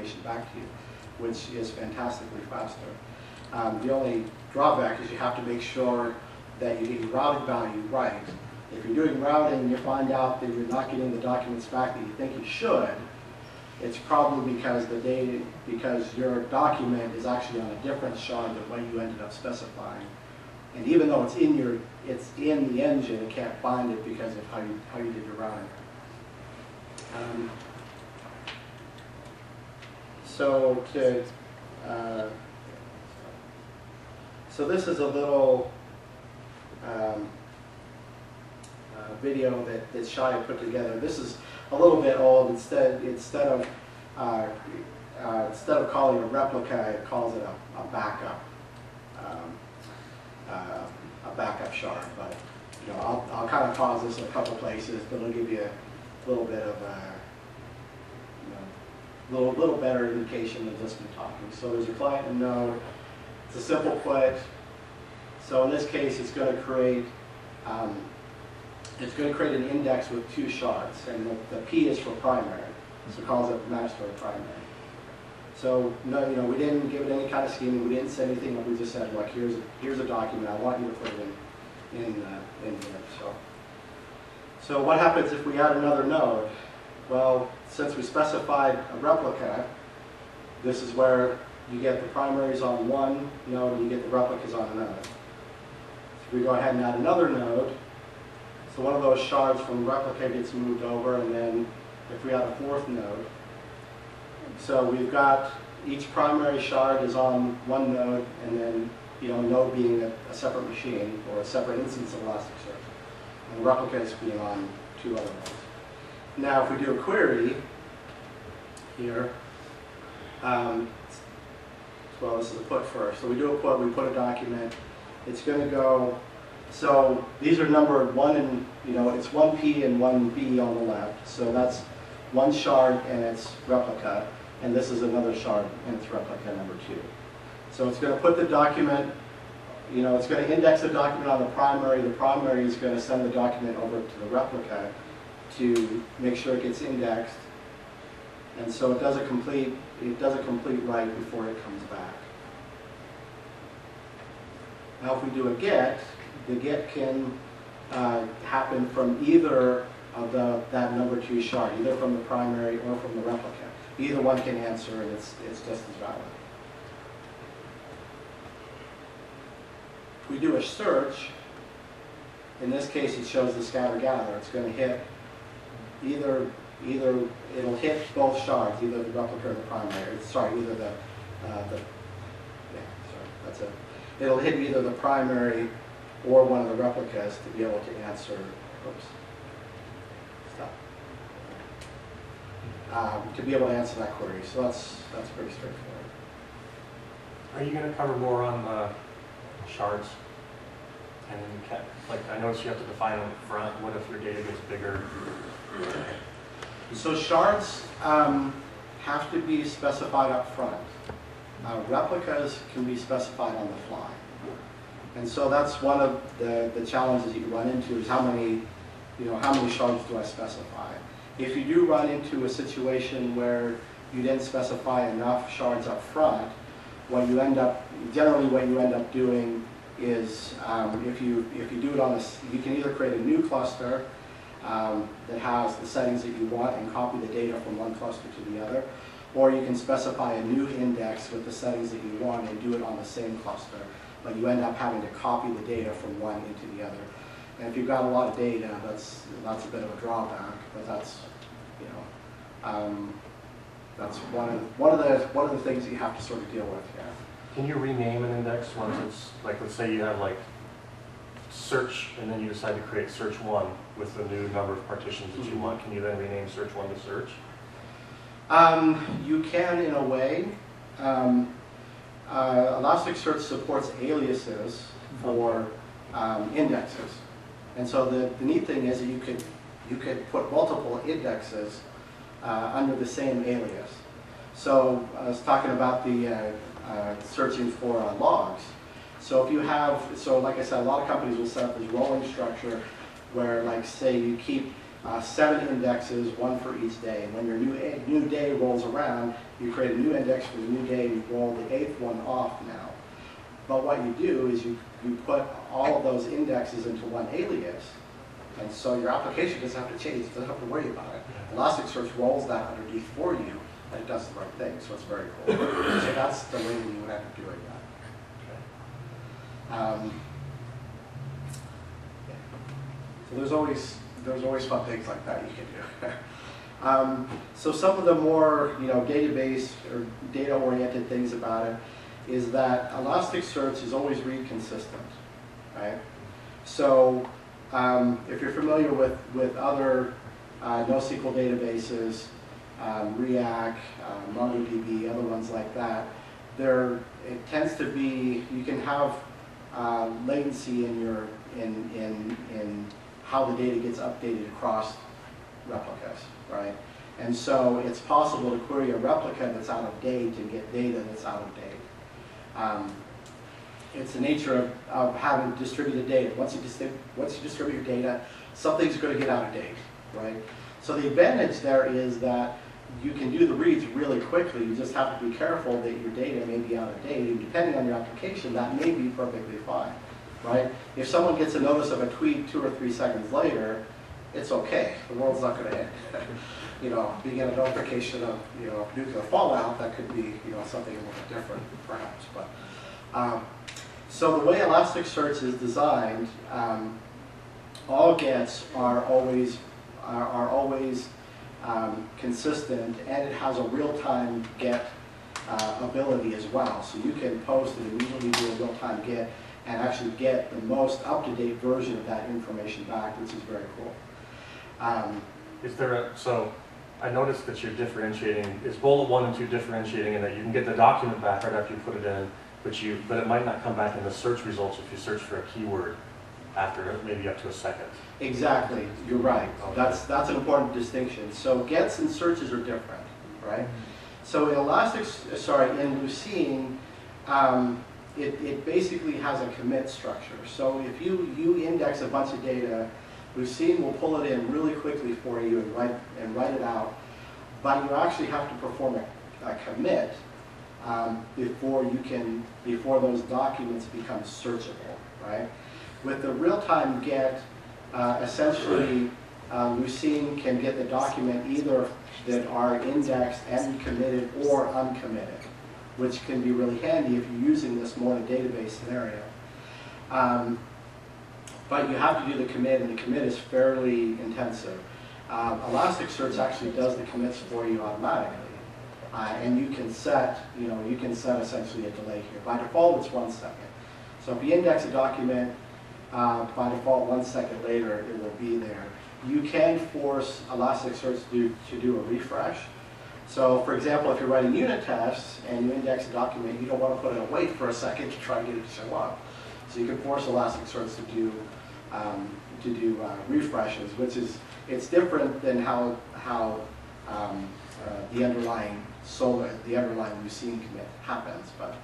information back to you, which is fantastically faster. The only drawback is you have to make sure that you get your routing value right. If you're doing routing and you find out that you're not getting the documents back that you think you should, it's probably because your document is actually on a different shard than what you ended up specifying. And even though it's in the engine, it can't find it because of how you did your routing. So this is a little video that Shai put together. This is a little bit old. Instead of calling it a replica, it calls it a backup. A backup shard, but I'll kind of pause this in a couple places, but it'll give you a little bit of a little better indication than just me talking. So there's a client and node. It's a simple put. So in this case, it's going to create an index with 2 shards, and the P is for primary, so it calls it master primary. So no, we didn't give it any kind of scheming. We didn't say anything. We just said, look, here's a document. I want you to put it in here. So what happens if we add another node? Well, since we specified a replica, this is where you get the primaries on one node and you get the replicas on another. So we go ahead and add another node. So one of those shards from the replica gets moved over, and then if we add a 4th node, so we've got each primary shard is on one node, and then node being a separate machine or a separate instance of Elasticsearch, and the replicas being on 2 other nodes. Now, if we do a query here, well, this is a put first. So we do a put. We put a document. It's going to go. So these are numbered 1 and it's 1P and 1B on the left. So that's one shard and its replica. And this is another shard and its replica, number 2. So it's going to put the document, it's going to index the document on the primary. The primary is going to send the document over to the replica to make sure it gets indexed. And so it does a complete write before it comes back. Now if we do a get, the get can happen from either of that number 2 shard, either from the primary or from the replica. Either one can answer, and it's just as valid. If we do a search, in this case it shows the scatter gather. It's going to hit either it'll hit both shards, either the replica or the primary. Either that's it. It'll hit either the primary or one of the replicas to be able to answer. Oops. To be able to answer that query. So that's pretty straightforward. Are you going to cover more on shards? And I noticed you have to define them up front. What if your data gets bigger? So shards have to be specified up front. Replicas can be specified on the fly. And so that's one of the challenges you run into is how many shards do I specify? If you do run into a situation where you didn't specify enough shards up front, generally what you end up doing is if you do it on this, you can either create a new cluster that has the settings that you want and copy the data from one cluster to the other, or you can specify a new index with the settings that you want and do it on the same cluster, but you end up having to copy the data from one into the other. And if you've got a lot of data, that's a bit of a drawback, but that's one of the things that you have to sort of deal with here. Can you rename an index once it's let's say you have search, and then you decide to create search 1 with the new number of partitions that you want? Can you then rename search 1 to search? You can in a way. Elasticsearch supports aliases for indexes. And so the neat thing is that you could put multiple indexes under the same alias. So I was talking about the searching for logs. So if you have, like I said, a lot of companies will set up this rolling structure where, say, you keep 7 indexes, 1 for each day. And when your new day rolls around, you create a new index for the new day, and you roll the 8th one off now. But what you do is you put all of those indexes into one alias, and so your application doesn't have to change, it doesn't have to worry about it. Elasticsearch rolls that underneath for you, and it does the right thing, so it's very cool. So that's the way we would end up doing that. So there's always fun things like that you can do. So some of the more database or data-oriented things about it is that Elasticsearch is always read consistent, right? So if you're familiar with other NoSQL databases, React, MongoDB, other ones like that, it tends to be, you can have latency in how the data gets updated across replicas, right? And so it's possible to query a replica that's out of date and get data that's out of date. It's the nature of having distributed data. Once you distribute your data, something's going to get out of date, right? So the advantage there is that you can do the reads really quickly. You just have to be careful that your data may be out of date, and depending on your application, that may be perfectly fine, right? If someone gets a notice of a tweet 2 or 3 seconds later, it's okay. The world's not going to end. Being a notification of nuclear fallout, that could be something a little bit different, perhaps. But so the way Elasticsearch is designed, all gets are always consistent, and it has a real-time get ability as well. So you can post and immediately do a real-time get and actually get the most up-to-date version of that information back, which is very cool. So I noticed that you're differentiating, is bullet 1 and 2 differentiating in that you can get the document back right after you put it in, but it might not come back in the search results if you search for a keyword after maybe up to a second. Exactly, you're right. Okay. That's an important distinction. So gets and searches are different, right? So in in Lucene, it basically has a commit structure. So if you index a bunch of data, Lucene will pull it in really quickly for you and write it out, but you actually have to perform a commit before those documents become searchable, right? With the real-time get, essentially Lucene can get the document either that are indexed and committed or uncommitted, which can be really handy if you're using this more in a database scenario. But you have to do the commit, and the commit is fairly intensive. Elasticsearch actually does the commits for you automatically, and you can set essentially a delay here. By default, it's 1 second. So if you index a document, by default 1 second later it will be there. You can force Elasticsearch to do a refresh. So for example, if you're writing unit tests and you index a document, you don't want to put it and wait for a second to try and get it to show up. So you can force Elasticsearch to do refreshes, which it's different than how the underlying Lucene commit happens. But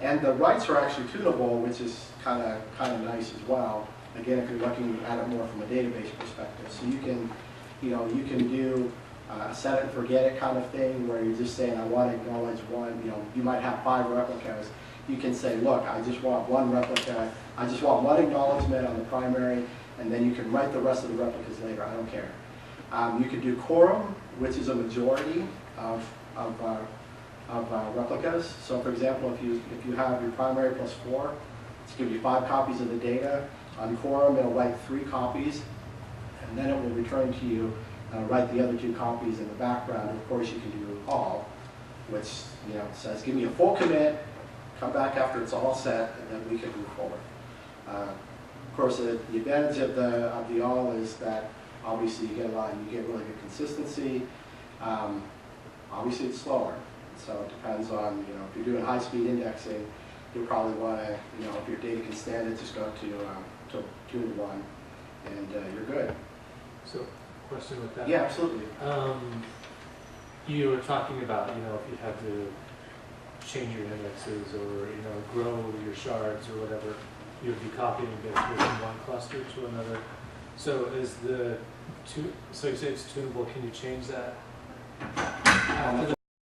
and the writes are actually tunable, which is kind of nice as well. Again, if you're looking at it more from a database perspective, so you can do a set it and forget it kind of thing, where you're just saying, I want to acknowledge one. You might have 5 replicas. You can say, look, I just want 1 replica. I just want 1 acknowledgement on the primary, and then you can write the rest of the replicas later. I don't care. You could do quorum, which is a majority of replicas. So, for example, if you have your primary plus 4, it's going to give you 5 copies of the data. On quorum, it'll write 3 copies, and then it will return to you, write the other 2 copies in the background. Of course, you can do all, which says, give me a full commit, come back after it's all set, and then we can move forward. Of course, the advantage of the all is that obviously you get really good consistency. Obviously, it's slower, so it depends on if you're doing high-speed indexing, you'll probably want to if your data can stand it, just go to 2 to 1, and you're good. So, question with that? Yeah, absolutely. You were talking about if you had to change your indexes or grow your shards or whatever, you would be copying bits within one cluster to another So is the so you say it's tunable, can you change that